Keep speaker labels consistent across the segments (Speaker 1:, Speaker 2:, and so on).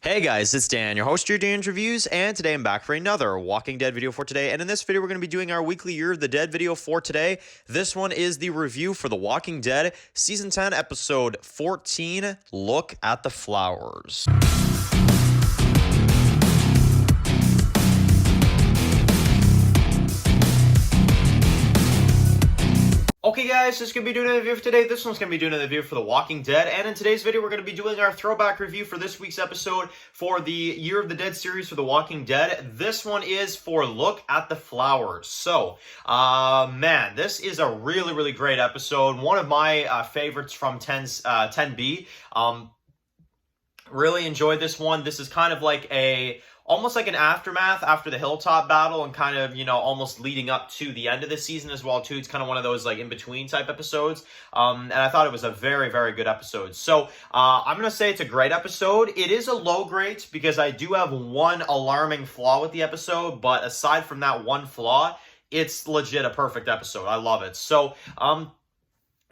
Speaker 1: Hey guys, it's Dan, your host of your Dan's Reviews, and today I'm back for another Walking Dead video for today. And in this video, we're going to be doing our weekly Year of the Dead video for today. This one is the review for The Walking Dead, Season 10, Episode 14, Look at the Flowers. Okay guys, this is going to be doing a review for today. This one's going to be doing a review for The Walking Dead. And in today's video, we're going to be doing our throwback review for this week's episode for the Year of the Dead series for The Walking Dead. This one is for Look at the Flowers. So, man, this is a really great episode. One of my favorites from 10B. Really enjoyed this one. This is kind of like almost like an aftermath after the hilltop battle and kind of, almost leading up to the end of the season as well, too. It's kind of one of those, like, in-between type episodes. And I thought it was a very good episode. So, I'm going to say it's a great episode. It is a low grade because I do have one alarming flaw with the episode. But aside from that one flaw, it's legit a perfect episode. I love it. So,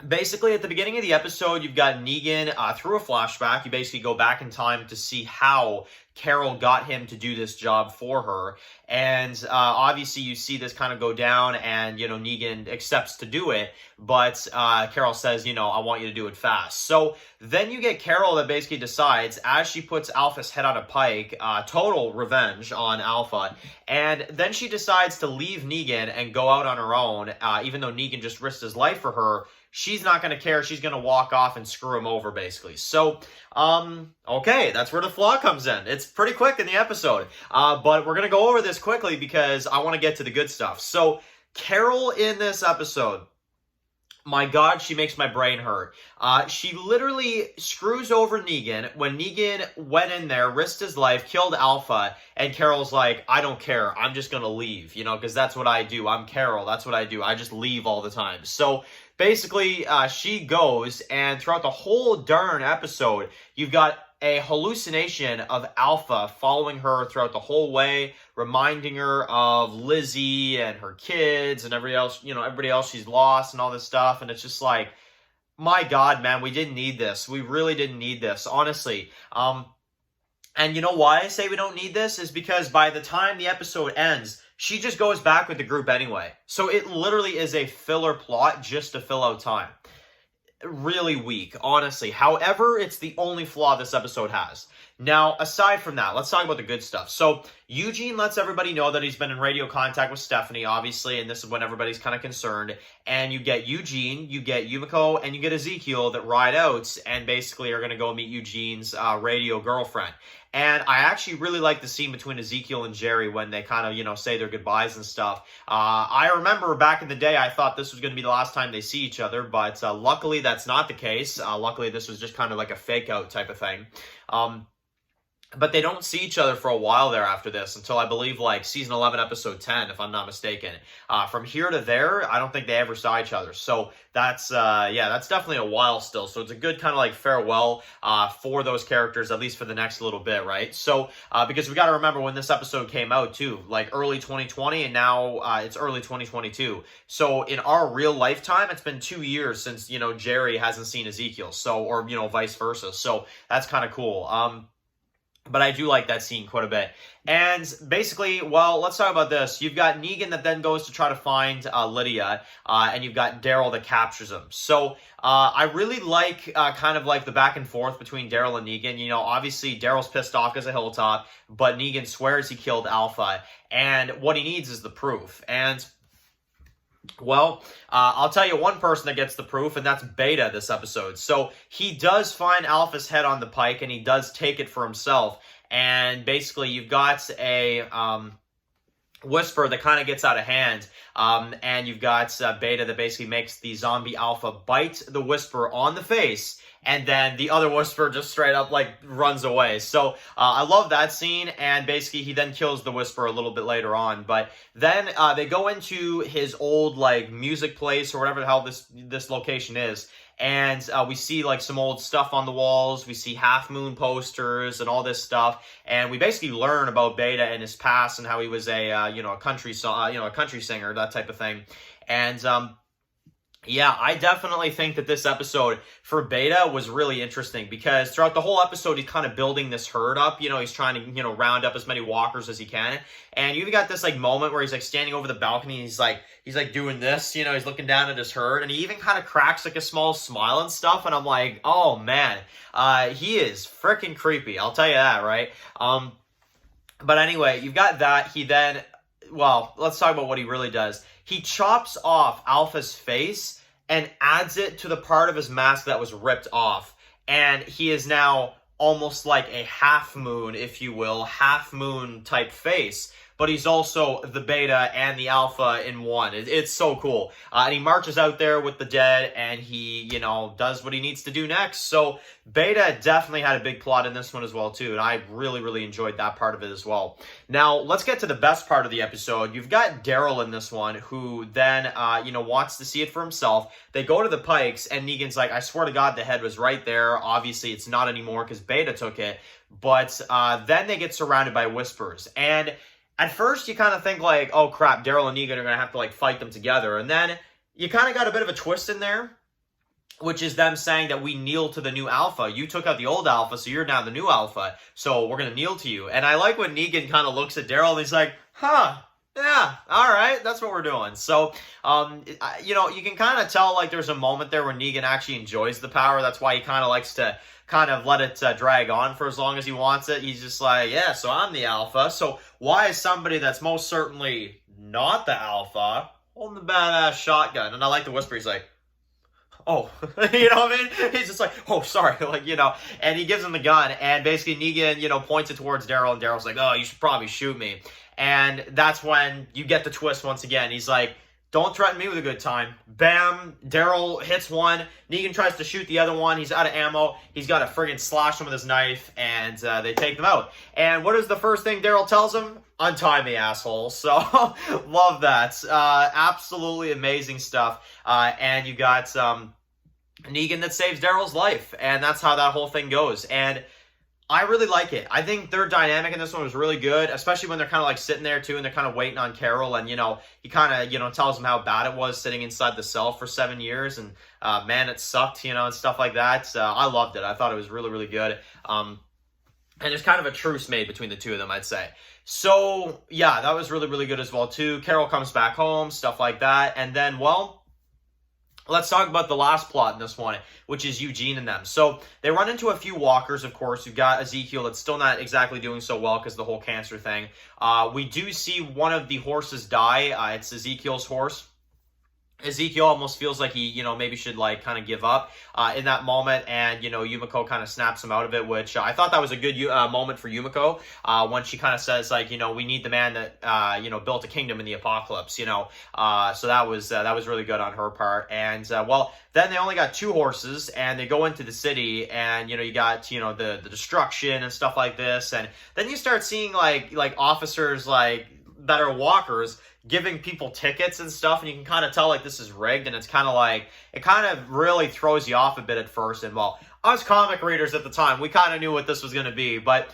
Speaker 1: basically, at the beginning of the episode, you've got Negan through a flashback. You basically go back in time to see how Carol got him to do this job for her. And obviously, you see this kind of go down, and, Negan accepts to do it. But Carol says, I want you to do it fast. So then you get Carol that basically decides, as she puts Alpha's head on a pike, total revenge on Alpha. And then she decides to leave Negan and go out on her own, even though Negan just risked his life for her. She's not going to care. She's going to walk off and screw him over, basically. So, okay, that's where the flaw comes in. It's pretty quick in the episode. But we're going to go over this quickly because I want to get to the good stuff. So, Carol in this episode, my God, she makes my brain hurt. She literally screws over Negan when Negan went in there, risked his life, killed Alpha, and Carol's like, I don't care. I'm just going to leave, because that's what I do. I'm Carol. That's what I do. I just leave all the time. So, basically, she goes, and throughout the whole darn episode, you've got a hallucination of Alpha following her throughout the whole way, reminding her of Lizzie and her kids and everybody else she's lost and all this stuff. And it's just like, my God, man, we didn't need this. We really didn't need this, honestly. And you know why I say we don't need this is because by the time the episode ends, she just goes back with the group anyway. So it literally is a filler plot just to fill out time. Really weak, honestly. However, it's the only flaw this episode has. Now, aside from that, let's talk about the good stuff. So, Eugene lets everybody know that he's been in radio contact with Stephanie, obviously, and this is when everybody's kind of concerned. And you get Eugene, you get Yumiko, and you get Ezekiel that ride out and basically are going to go meet Eugene's radio girlfriend. And I actually really like the scene between Ezekiel and Jerry when they kind of, say their goodbyes and stuff. I remember back in the day, I thought this was going to be the last time they see each other, but luckily that's not the case. Luckily, this was just kind of like a fake out type of thing. But they don't see each other for a while there after this until I believe like season 11, episode 10, if I'm not mistaken. From here to there, I don't think they ever saw each other. So that's, that's definitely a while still. So it's a good kind of like farewell for those characters, at least for the next little bit, right? So, because we got to remember when this episode came out too, like early 2020, and now it's early 2022. So in our real lifetime, it's been 2 years since, Jerry hasn't seen Ezekiel. So, or, vice versa. So that's kind of cool. But I do like that scene quite a bit. And basically, well, let's talk about this. You've got Negan that then goes to try to find Lydia, and you've got Daryl that captures him. So I really like kind of like the back and forth between Daryl and Negan. Obviously Daryl's pissed off because of Hilltop, but Negan swears he killed Alpha, and what he needs is the proof. And well, I'll tell you one person that gets the proof, and that's Beta this episode. So he does find Alpha's head on the pike, and he does take it for himself. And basically, you've got a Whisper that kind of gets out of hand, and you've got Beta that basically makes the zombie Alpha bite the Whisper on the face, and then the other Whisper just straight up, like, runs away. So, I love that scene, and basically he then kills the Whisper a little bit later on. But then they go into his old, like, music place, or whatever the hell this location is, and we see, like, some old stuff on the walls. We see Half Moon posters and all this stuff, and we basically learn about Beta and his past and how he was a country singer, that type of thing. And Yeah, I definitely think that this episode for Beta was really interesting because throughout the whole episode, he's kind of building this herd up. You know, he's trying to, round up as many walkers as he can. And you've got this like moment where he's like standing over the balcony and he's like doing this, he's looking down at his herd and he even kind of cracks like a small smile and stuff. And I'm like, oh man, he is freaking creepy. I'll tell you that, right? But anyway, you've got that. He then, well, let's talk about what he really does. He chops off Alpha's face and adds it to the part of his mask that was ripped off. And he is now almost like a half moon, if you will, half moon type face. But he's also the Beta and the Alpha in one. It's so cool. And he marches out there with the dead and he, does what he needs to do next. So Beta definitely had a big plot in this one as well, too. And I really, really enjoyed that part of it as well. Now, let's get to the best part of the episode. You've got Daryl in this one who then, wants to see it for himself. They go to the Pikes and Negan's like, I swear to God, the head was right there. Obviously, it's not anymore because Beta took it. But then they get surrounded by Whispers. And at first, you kind of think like, oh crap, Daryl and Negan are going to have to like fight them together. And then you kind of got a bit of a twist in there, which is them saying that we kneel to the new Alpha. You took out the old Alpha, so you're now the new Alpha. So we're going to kneel to you. And I like when Negan kind of looks at Daryl and he's like, huh, yeah, all right, that's what we're doing. So, you can kind of tell like there's a moment there where Negan actually enjoys the power. That's why he kind of likes to kind of let it drag on for as long as he wants it. He's just like, yeah, so I'm the Alpha. So why is somebody that's most certainly not the Alpha holding the badass shotgun? And I like the whisper. He's like, oh, you know what I mean? He's just like, oh, sorry, and he gives him the gun. And basically Negan, points it towards Daryl. And Daryl's like, oh, you should probably shoot me. And that's when you get the twist once again. He's like, don't threaten me with a good time. Bam, Daryl hits one. Negan tries to shoot the other one. He's out of ammo. He's got to friggin' slash him with his knife, and they take them out. And what is the first thing Daryl tells him? Untie me, asshole. So, love that. Absolutely amazing stuff. And you got Negan that saves Daryl's life, and that's how that whole thing goes. And I really like it. I think their dynamic in this one was really good, especially when they're kind of like sitting there too and they're kind of waiting on Carol and, he kind of, tells them how bad it was sitting inside the cell for 7 years and, man, it sucked, and stuff like that. I loved it. I thought it was really, really good. And there's kind of a truce made between the two of them, I'd say. So, yeah, that was really, really good as well too. Carol comes back home, stuff like that. And then, well, let's talk about the last plot in this one, which is Eugene and them. So they run into a few walkers, of course. You've got Ezekiel that's still not exactly doing so well because of the whole cancer thing. We do see one of the horses die. It's Ezekiel's horse. Ezekiel almost feels like he, maybe should like kind of give up in that moment. And, Yumiko kind of snaps him out of it, which I thought that was a good moment for Yumiko when she kind of says like, we need the man that, built a kingdom in the apocalypse, so that was really good on her part. And, well, then they only got 2 horses and they go into the city and, you got, the destruction and stuff like this. And then you start seeing like officers like that are walkers giving people tickets and stuff, and you can kind of tell like this is rigged, and it's kind of like it kind of really throws you off a bit at first. And well, us comic readers at the time, we kind of knew what this was going to be, but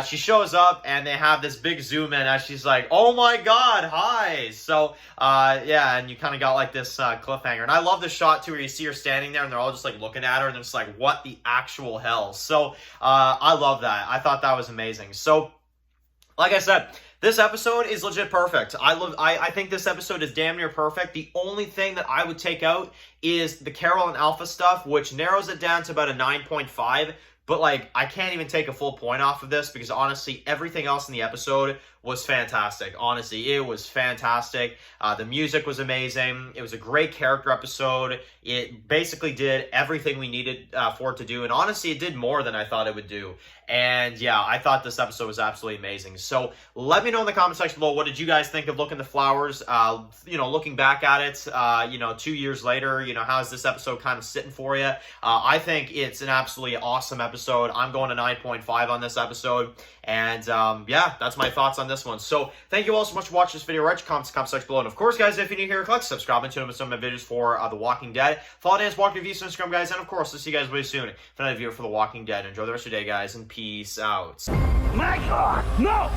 Speaker 1: she shows up and they have this big zoom in as she's like, oh my god, hi. So yeah, and you kind of got like this cliffhanger, and I love the shot too where you see her standing there and they're all just like looking at her and they're just like, what the actual hell. So I love that. I thought that was amazing. So like I said, this episode is legit perfect. I think this episode is damn near perfect. The only thing that I would take out is the Carol and Alpha stuff, which narrows it down to about a 9.5. But, like, I can't even take a full point off of this because, honestly, everything else in the episode was fantastic. Honestly, it was fantastic. The music was amazing. It was a great character episode. It basically did everything we needed for it to do. And, honestly, it did more than I thought it would do. And, yeah, I thought this episode was absolutely amazing. So, let me know in the comment section below, what did you guys think of Look in the Flowers? Looking back at it, 2 years later, how's this episode kind of sitting for you? I think it's an absolutely awesome episode. I'm going to 9.5 on this episode. And, yeah, that's my thoughts on this one. So, thank you all so much for watching this video. Write your comments in the comment section below. And, of course, guys, if you're new here, click subscribe and tune in with some of my videos for The Walking Dead. Follow Dan's Walking Reviews on Instagram, guys. And, of course, I'll see you guys very soon for another video for The Walking Dead. Enjoy the rest of your day, guys, and peace out.
Speaker 2: My God, no!